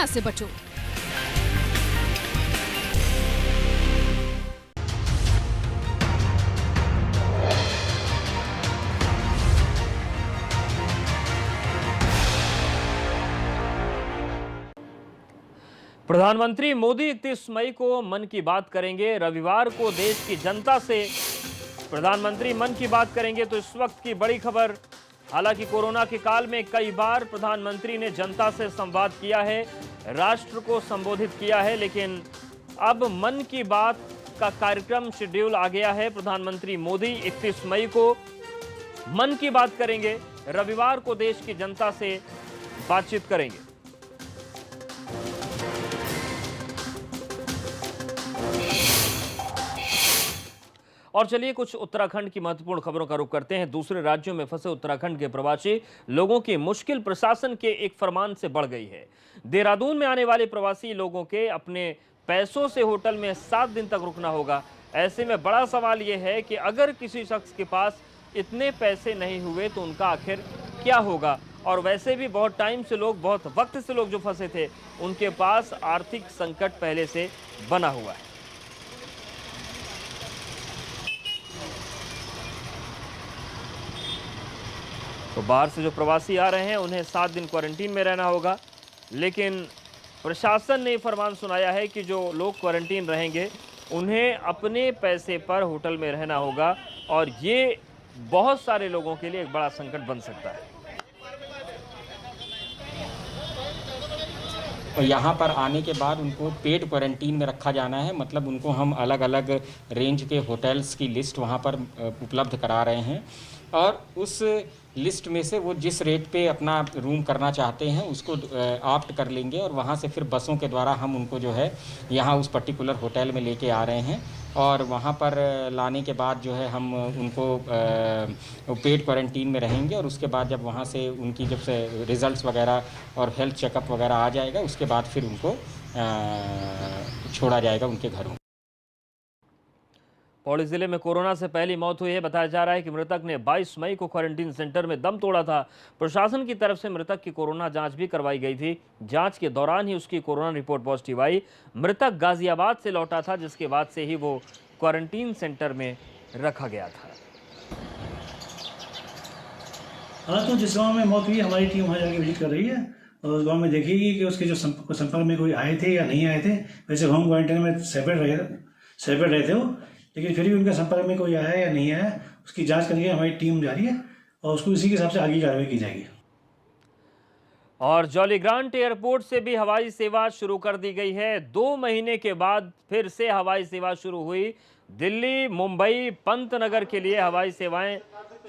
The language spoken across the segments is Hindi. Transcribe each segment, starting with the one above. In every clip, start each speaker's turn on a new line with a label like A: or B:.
A: से बचो।
B: प्रधानमंत्री मोदी 31 मई को मन की बात करेंगे। रविवार को देश की जनता से प्रधानमंत्री मन की बात करेंगे। तो इस वक्त की बड़ी खबर, हालांकि कोरोना के काल में कई बार प्रधानमंत्री ने जनता से संवाद किया है, राष्ट्र को संबोधित किया है, लेकिन अब मन की बात का कार्यक्रम शेड्यूल आ गया है। प्रधानमंत्री मोदी 31 मई को मन की बात करेंगे। रविवार को देश की जनता से बातचीत करेंगे। और चलिए कुछ उत्तराखंड की महत्वपूर्ण खबरों का रुख करते हैं। दूसरे राज्यों में फंसे उत्तराखंड के प्रवासी लोगों की मुश्किल प्रशासन के एक फरमान से बढ़ गई है। देहरादून में आने वाले प्रवासी लोगों के अपने पैसों से होटल में 7 दिन तक रुकना होगा। ऐसे में बड़ा सवाल यह है कि अगर किसी शख्स के पास इतने पैसे नहीं हुए तो उनका आखिर क्या होगा। और वैसे भी बहुत टाइम से लोग, बहुत वक्त से लोग जो फंसे थे, उनके पास आर्थिक संकट पहले से बना हुआ है। तो बाहर से जो प्रवासी आ रहे हैं उन्हें 7 दिन क्वारंटीन में रहना होगा, लेकिन प्रशासन ने फरमान सुनाया है कि जो लोग क्वारंटीन रहेंगे उन्हें अपने पैसे पर होटल में रहना होगा। और ये बहुत सारे लोगों के लिए एक बड़ा संकट बन सकता है।
C: तो यहाँ पर आने के बाद उनको पेड क्वारंटीन में रखा जाना है। मतलब उनको हम अलग अलग रेंज के होटल्स की लिस्ट वहाँ पर उपलब्ध करा रहे हैं, और उस लिस्ट में से वो जिस रेट पे अपना रूम करना चाहते हैं उसको ऑप्ट कर लेंगे, और वहाँ से फिर बसों के द्वारा हम उनको जो है यहाँ उस पर्टिकुलर होटल में लेके आ रहे हैं। और वहाँ पर लाने के बाद जो है हम उनको पेड क्वारंटीन में रहेंगे, और उसके बाद जब वहाँ से उनकी जब से रिज़ल्ट्स वगैरह और हेल्थ चेकअप वगैरह आ जाएगा, उसके बाद फिर उनको छोड़ा जाएगा उनके घरों।
B: पौड़ी जिले में कोरोना से पहली मौत हुई है। बताया जा रहा है कि मृतक ने 22 मई को क्वारंटीन सेंटर में दम तोड़ा था। प्रशासन की तरफ से मृतक की कोरोना जांच भी करवाई गई थी। जांच के दौरान ही उसकी कोरोना रिपोर्ट पॉजिटिव आई। मृतक गाजियाबाद से लौटा था, जिसके बाद से ही वो क्वारंटीन सेंटर में रखा गया था।
D: हाँ, तो जिस गाँव में मौत हुई हमारी टीम वहाँ जाके विजिट कर रही है, और उस गाँव में देखेगी कि उसके जो संपर्क में कोई आए थे या नहीं आए थे। वैसे होम क्वारंटाइन में सेपरेट रहे थे वो, लेकिन फिर भी उनके संपर्क में कोई आया या नहीं आया, उसकी जांच करके हमारी टीम जारी है, और उसको इसी के हिसाब से आगे कार्रवाई की जाएगी।
B: और जॉलीग्रांट एयरपोर्ट से भी हवाई सेवा शुरू कर दी गई है। 2 महीने के बाद फिर से हवाई सेवा शुरू हुई। दिल्ली, मुंबई, पंतनगर के लिए हवाई सेवाएं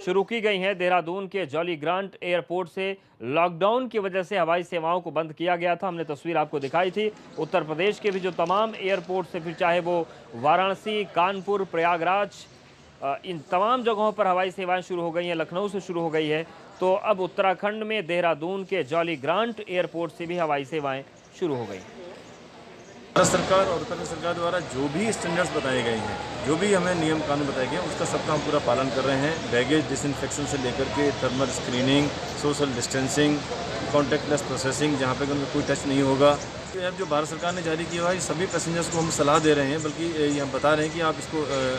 B: शुरू की गई हैं। देहरादून के जॉलीग्रांट एयरपोर्ट से लॉकडाउन की वजह से हवाई सेवाओं को बंद किया गया था। हमने तस्वीर आपको दिखाई थी। उत्तर प्रदेश के भी जो तमाम एयरपोर्ट से, फिर चाहे वो वाराणसी, कानपुर, प्रयागराज, इन तमाम जगहों पर हवाई सेवाएं शुरू हो गई हैं। लखनऊ से शुरू हो गई है। तो अब उत्तराखंड में देहरादून के जॉलीग्रांट एयरपोर्ट से भी हवाई सेवाएं शुरू हो गई।
E: भारत सरकार और उत्तराखंड सरकार द्वारा जो भी स्टैंडर्ड्स बताए गए हैं, जो भी हमें नियम कानून बताए गए हैं, उसका सबका हम पूरा पालन कर रहे हैं। बैगेज डिसइंफेक्शन से लेकर के thermal screening, social distancing, contactless processing, जहाँ पे उनका कोई टच नहीं होगा। तो ऐप जो भारत सरकार ने जारी किया है, सभी पैसेंजर्स को हम सलाह दे रहे हैं, बल्कि ये हम बता रहे हैं कि आप इसको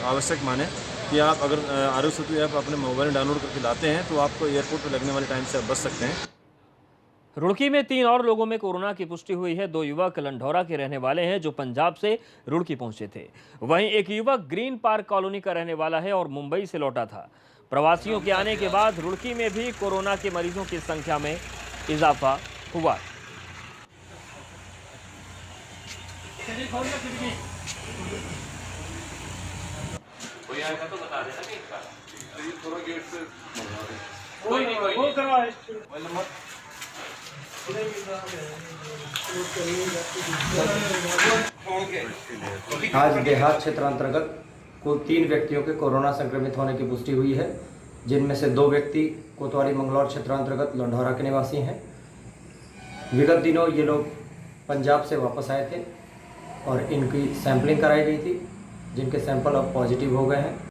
E: आवश्यक माने कि आप अगर आरोग्य सेतु ऐप अपने मोबाइल में डाउनलोड करके लाते हैं तो आपको एयरपोर्ट पर लगने वाले टाइम से आप बच सकते हैं।
B: रुड़की में 3 और लोगों में कोरोना की पुष्टि हुई है। 2 युवक लंढौरा के रहने वाले हैं जो पंजाब से रुड़की पहुंचे थे। वहीं एक युवक ग्रीन पार्क कॉलोनी का रहने वाला है और मुंबई से लौटा था। प्रवासियों के आने के बाद रुड़की में भी कोरोना के मरीजों की संख्या में इजाफा हुआ।
F: कोई आएगा तो बता देना कि थोड़ा गेट से
G: आज देहात क्षेत्र अंतर्गत कुल 3 व्यक्तियों के कोरोना संक्रमित होने की पुष्टि हुई है, जिनमें से 2 व्यक्ति कोतवाली मंगलौर क्षेत्र अंतर्गत लंढौरा के निवासी हैं। विगत दिनों ये लोग पंजाब से वापस आए थे और इनकी सैंपलिंग कराई गई थी, जिनके सैंपल अब पॉजिटिव हो गए हैं।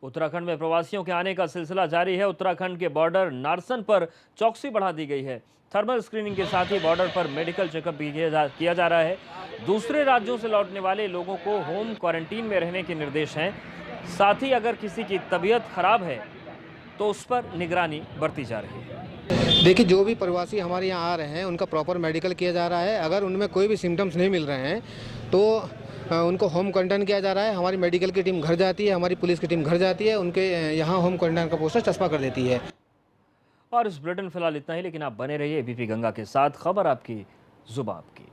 B: उत्तराखंड में प्रवासियों के आने का सिलसिला जारी है। उत्तराखंड के बॉर्डर नारसन पर चौकसी बढ़ा दी गई है। थर्मल स्क्रीनिंग के साथ ही बॉर्डर पर मेडिकल चेकअप भी किया जा रहा है। दूसरे राज्यों से लौटने वाले लोगों को होम क्वारंटीन में रहने के निर्देश हैं। साथ ही अगर किसी की तबीयत खराब है तो उस पर निगरानी बरती जा रही है।
A: देखिए, जो भी प्रवासी हमारे यहाँ आ रहे हैं उनका प्रॉपर मेडिकल किया जा रहा है। अगर उनमें कोई भी सिम्टम्स नहीं मिल रहे हैं तो उनको होम क्वारंटाइन किया जा रहा है। हमारी मेडिकल की टीम घर जाती है, हमारी पुलिस की टीम घर जाती है, उनके यहाँ होम क्वारंटाइन का पोस्टर चस्पा कर देती है।
B: और इस बुलेटिन फिलहाल इतना ही, लेकिन आप बने रहिए एबीपी गंगा के साथ। खबर आपकी, जुबान आपकी।